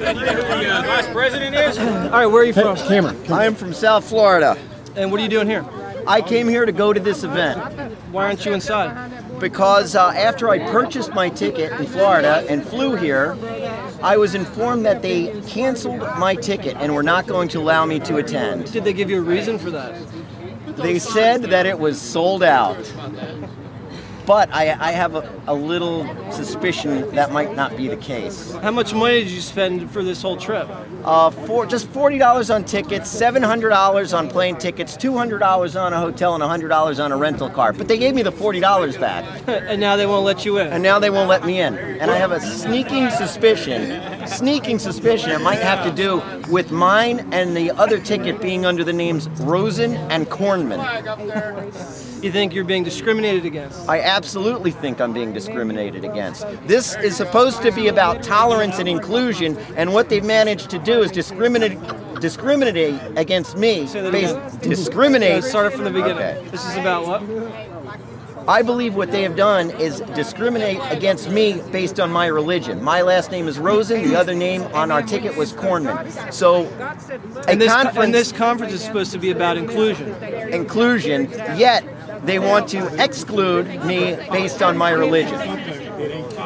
Vice President is? All right, where are you from? Camera. I am from South Florida. And what are you doing here? I came here to go to this event. Why aren't you inside? Because after I purchased my ticket in Florida and flew here, I was informed that they canceled my ticket and were not going to allow me to attend. Did they give you a reason for that? They said that it was sold out. But I have a little suspicion that might not be the case. How much money did you spend for this whole trip? Just $40 on tickets, $700 on plane tickets, $200 on a hotel, and $100 on a rental car. But they gave me the $40 back. And now they won't let you in. And now they won't let me in. And I have a sneaking suspicion it might have to do with mine and the other ticket being under the names Rosen and Kornman. You think you're being discriminated against? I absolutely think I'm being discriminated against. This is supposed to be about tolerance and inclusion, and what they've managed to do is discriminate against me. Discriminate. Start it from the beginning. Okay. This is about what? I believe what they have done is discriminate against me based on my religion. My last name is Rosen. The other name on our ticket was Kornman. So, and this conference is supposed to be about inclusion. Inclusion, yet they want to exclude me based on my religion.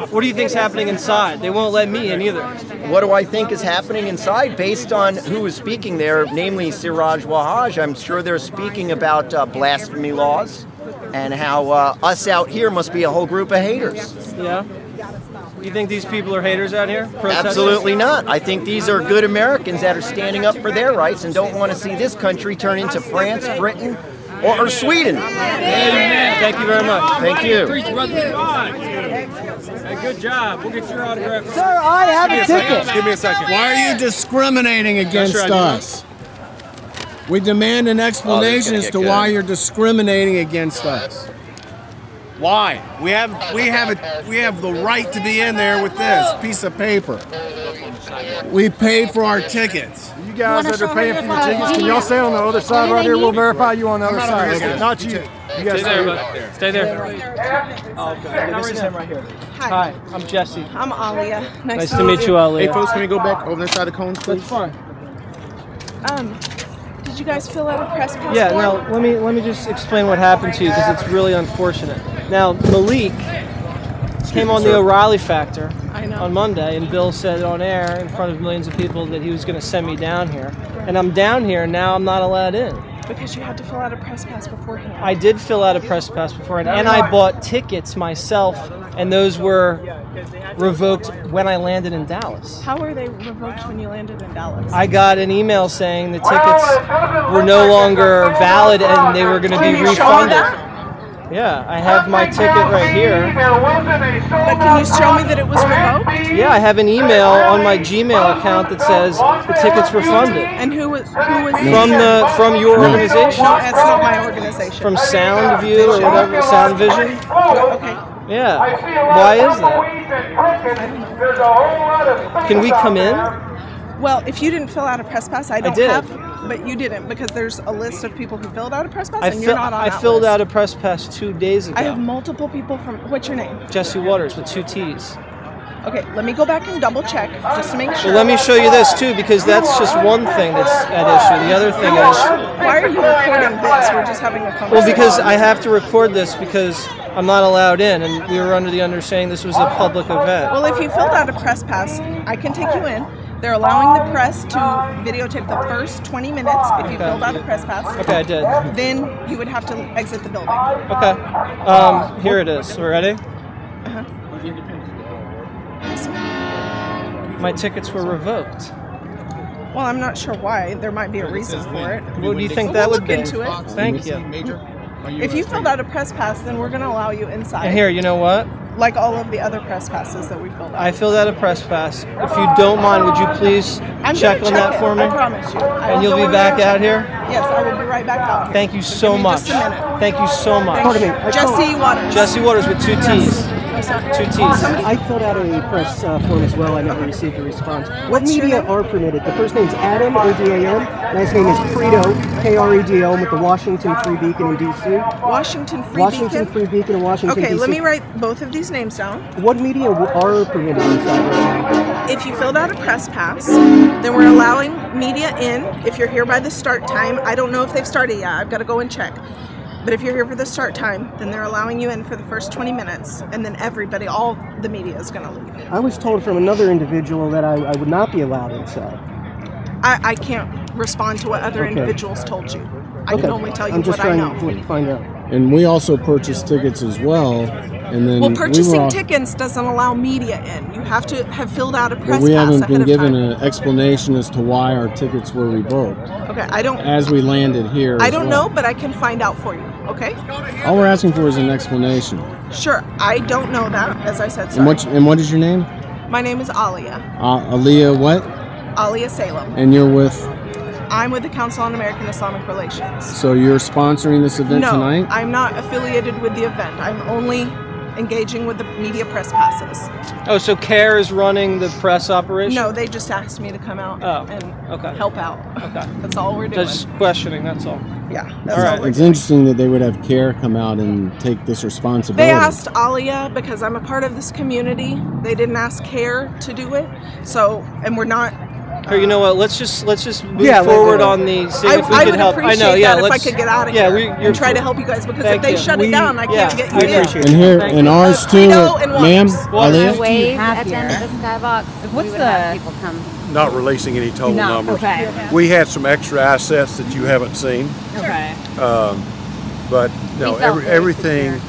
What do you think's happening inside? They won't let me in either. What do I think is happening inside? Based on who is speaking there, namely Siraj Wahaj, I'm sure they're speaking about blasphemy laws and how us out here must be a whole group of haters. Yeah? You think these people are haters out here? Protesters? Absolutely not. I think these are good Americans that are standing up for their rights and don't want to see this country turn into France, Britain, or Sweden. Amen. Thank you very much. Thank you. Hey, good job. We'll get your autograph. Sir, I have a ticket. Give me a second. Why are you discriminating against us? We demand an explanation as to why you're discriminating against us. Why? We have the right to be in there with this piece of paper. We paid for our tickets. You guys that are paying for your tickets, can y'all stay on the other side right here? We'll verify you on the other side. Not you. You guys stay there. Stay there. Oh, okay. Raise your hand right here. Hi, I'm Jesse. I'm Alia. Nice to meet you, Alia. Hey folks, can we go back over this side of the cones, please? That's fine. Did you guys fill out a press passport? Yeah, now let me just explain what happened to you because it's really unfortunate. Now, Malik came on the O'Reilly Factor on Monday, and Bill said on air in front of millions of people that he was going to send me down here. And I'm down here, and now I'm not allowed in. Because you had to fill out a press pass beforehand. I did fill out a press pass beforehand, and I bought tickets myself, and those were revoked when I landed in Dallas. How were they revoked when you landed in Dallas? I got an email saying the tickets were no longer valid and they were going to be refunded. Yeah, I have my ticket right here. But can you show me that it was revoked? Yeah, I have an email on my Gmail account that says the ticket's refunded. And who was from your organization? No, that's not my organization. From SoundView or whatever, SoundVision? Okay. Yeah. Why is that? Can we come in? Well, if you didn't fill out a press pass, I did. have, but you didn't because there's a list of people who filled out a press pass and you're not on that I filled list. out a press pass 2 days ago. I have multiple people from, what's your name? Jesse Waters with 2 T's. Okay, let me go back and double check just to make sure. Well, let me show you this too because that's just one thing that's at issue. The other thing is... Why are you recording this? We're just having a conversation. Well, because I have to record this because I'm not allowed in and we were under the understanding this was a public event. Well, if you filled out a press pass, I can take you in. They're allowing the press to videotape the first 20 minutes if you filled out a press pass. Okay, I did. Then you would have to exit the building. Okay. Here it is. We're ready? Uh-huh. My tickets were revoked. Well, I'm not sure why. There might be a reason for it. What do you think that would be? We'll look into it. Thank you. If you filled out a press pass, then we're going to allow you inside. And here, you know what? Like all of the other press passes that we filled out. I filled out a press pass. If you don't mind, would you please check on that for me? I promise you. And you'll be back out here? Yes, I will be right back out here. Thank you so much. Just a minute. Thank you so much. Jesse Waters. Jesse Waters with 2 T's. I'm sorry. Two T's. I filled out a press form as well. I never received a response. What What's your media name? are permitted? The first name's Adam, A-D-A-M. Last name is Kredo, K-R-E-D-O. I'm with the Washington Free Beacon in D.C. Washington Free Washington Beacon? Free Beacon in Washington, Okay, D.C. let me write both of these names down. What media are permitted inside right now? If you filled out a press pass, then we're allowing media in. If you're here by the start time, I don't know if they've started yet. I've got to go and check. But if you're here for the start time, then they're allowing you in for the first 20 minutes, and then everybody, all the media is going to leave. I was told from another individual that I would not be allowed inside. I can't respond to what other individuals told you. I can only tell you I'm just what I know. trying to find out. And we also purchased tickets as well. And then Well, purchasing tickets doesn't allow media in. You have to have filled out a press we pass haven't been ahead of given time. an explanation as to why our tickets were revoked Okay, I don't. as we landed here. I as don't well. know, but I can find out for you. Okay. All we're asking for is an explanation. Sure. I don't know that, as I said. And Sorry. what is your name? My name is Alia. Aliyah what? Alia Salem. And you're with? I'm with the Council on American Islamic Relations. So you're sponsoring this event No, tonight? I'm not affiliated with the event. I'm only engaging with the media press passes. Oh, so CAIR is running the press operation? No, they just asked me to come out and help out. Okay. That's all we're doing. Just questioning, that's all. Yeah, that's All right. all we're It's doing. interesting that they would have CAIR come out and take this responsibility. They asked Alia because I'm a part of this community. They didn't ask CAIR to do it. So, and we're not. Or you know what? Let's just move Yeah, forward on the. See if we I could would help. appreciate I know, yeah. that if I let's, could get out of yeah, here and try to help you guys, because if Thank they you. shut it down, I can't get you I in. appreciate And here, Thank and you. ours too. Kredo and Ma'am, Waters. Aliyah? Wave at the end of the skybox. What's we would the- have people come. Not releasing any total numbers. Okay. We had some extra assets that you haven't seen, Okay. but no, We felt very everything.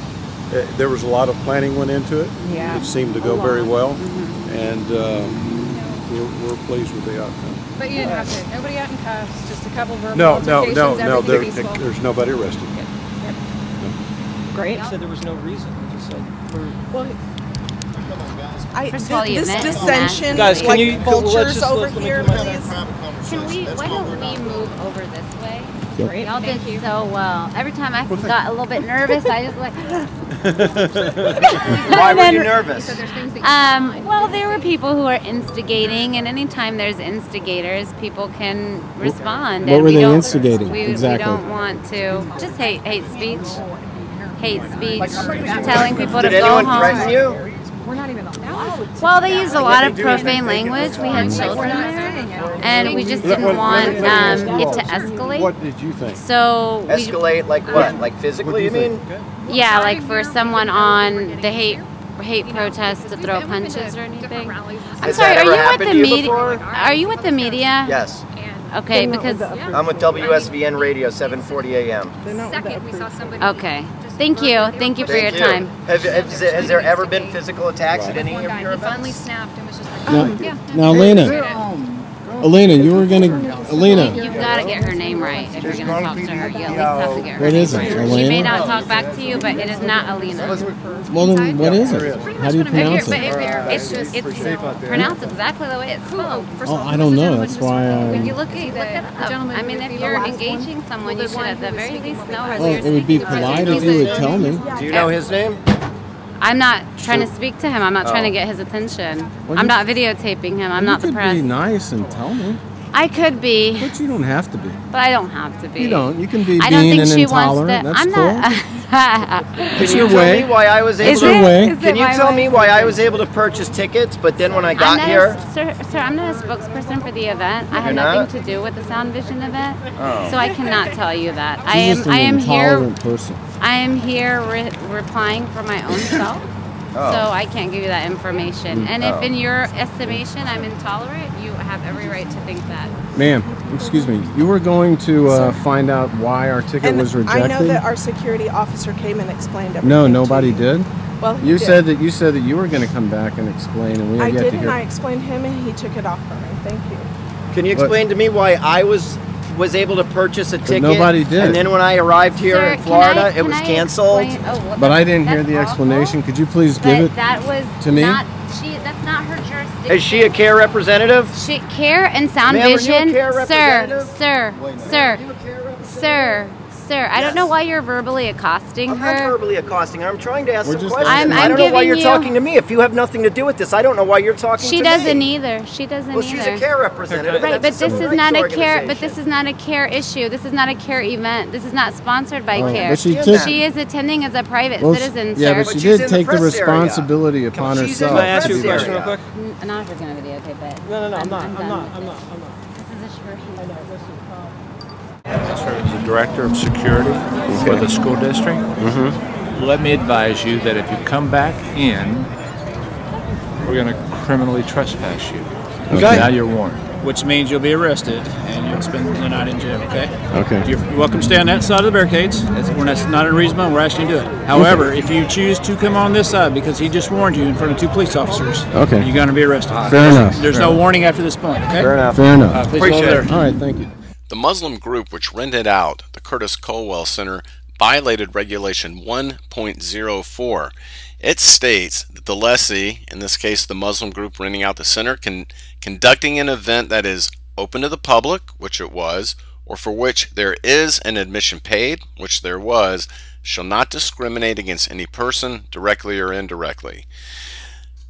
There was a lot of planning went into it. Yeah. It seemed to go very well, and we're pleased with the outcome. But you didn't have to. Nobody out in cuffs. Just a couple verbal No. altercations. Everything peaceful. There's nobody arrested. Great. You said there was no reason. You just said First of all, the This event is dissension, Guys, can like you- vultures let's just- over let me here, do my please. Why don't we move over this way? Yep. Y'all did so well. Every time I got a little bit nervous, I just like. Why were you nervous? Well, there were people who are instigating, and anytime there's instigators, people can respond. What and were we they don't- instigating? We Exactly. don't want to just hate speech, telling people to Did go anyone home. threaten you? Well, they used a lot of profane language. We had children there, and we just didn't want it to escalate. What did you think? So we, Escalate like what? Like physically, you mean? yeah, like for someone on the hate protests to throw punches or anything. I'm Has sorry, that are ever you with happened the to you media? before? Are you with the media? Yes. Okay, because I'm with WSVN Radio, 740 AM. Second, we saw somebody. okay. Thank you for your Thank you. time. Has there ever been physical attacks at any of your He events? finally snapped and was just like, Now, Elena, you were gonna, Elena, You've got to get her name right if you're going to talk to her. You at least have to get her what name is it, right. She may Elena? not talk back to you, but it is not Alina. Well, then what is it? How do you pronounce But it? it's pronounced exactly the way it's spelled. Oh, I don't know. That's why. When you look it up. I mean, if you're engaging someone, you should at the very least know who Well, you're it would be speaking to. polite if you would tell me. Do you know his name? I'm not trying to speak to him. I'm not trying to get his attention. Well, I'm you- not videotaping him. I'm not the You press. could be nice and tell me, I could be, but you don't have to be. but I don't have to be. You don't. You can be I don't mean think and she wants intolerant. to. That's I'm cool. not. It's Can your you tell way. me why I was able Is to? your it? way. Is it Can you my tell way? me why I was able to purchase tickets, but then when I got here, Sir, I'm not a spokesperson for the event. I had You're not? nothing to do with the SoundVision event, Oh. so I cannot tell you that. She's just an I am here. intolerant person. I am here replying for my own self, Oh. so I can't give you that information. And if Oh. in your estimation I'm intolerant, you have every right to think that. Ma'am, excuse me. You were going to find out why our ticket And was I rejected. know that our security officer came and explained everything. No, to nobody you. did. Well, he You did. said that you were going to come back and explain, and we I have yet did, to and hear. I explained him, and he took it off from me. Thank you. can you explain to me why I was able to purchase a ticket? nobody did. And then when I arrived here Sir, in Florida, it can was I canceled. explain- oh, well, But I didn't hear that's the awful. explanation. Could you please But give it that was to me? Not, that's not her jurisdiction. Is she a CAIR representative? CAIR and Ma'am, are you a SoundVision, CAIR representative? sir, Sir, I don't know why you're verbally accosting I'm her. not verbally accosting her. I'm trying to ask We're some just- questions. I'm I don't know why giving you're you- talking to me. If you have nothing to do with this, I don't know why you're talking to me. She doesn't either. She doesn't Well, either. she's a CAIR representative. Right, and but that's a this civil is not rights a CAIR. But organization. this is not a CAIR issue. This is not a CAIR event. This is not sponsored by CAIR. But she She is attending as a private Well, citizen, yeah, sir. but But she she's did in the take the press area. responsibility upon She's in herself. the Can I ask you a press question real area. quick? I'm not going to videotape it. No, I'm not. done I'm not. with I'm it. not. I'm not. This is a personal. The Director of Security for the school district. Let me advise you that if you come back in, we're going to criminally trespass you. Okay. Now you're warned. Which means you'll be arrested and you'll spend the night in jail, okay? Okay. You're welcome to stay on that side of the barricades. That's not unreasonable, we're asking you to do it. However, if you choose to come on this side because he just warned you in front of 2 police officers, Okay. you're going to be arrested. Fair enough. There's no warning after this point, okay? Fair enough. Fair enough. Please go over there. All right, thank you. The Muslim group which rented out the Curtis Colwell Center violated Regulation 1.04. It states that the lessee, in this case the Muslim group renting out the center, conducting an event that is open to the public, which it was, or for which there is an admission paid, which there was, shall not discriminate against any person, directly or indirectly.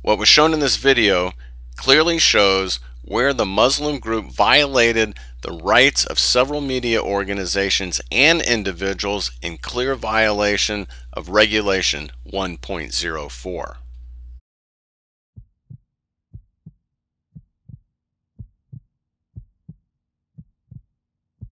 What was shown in this video clearly shows where the Muslim group violated the rights of several media organizations and individuals in clear violation of Regulation 1.04.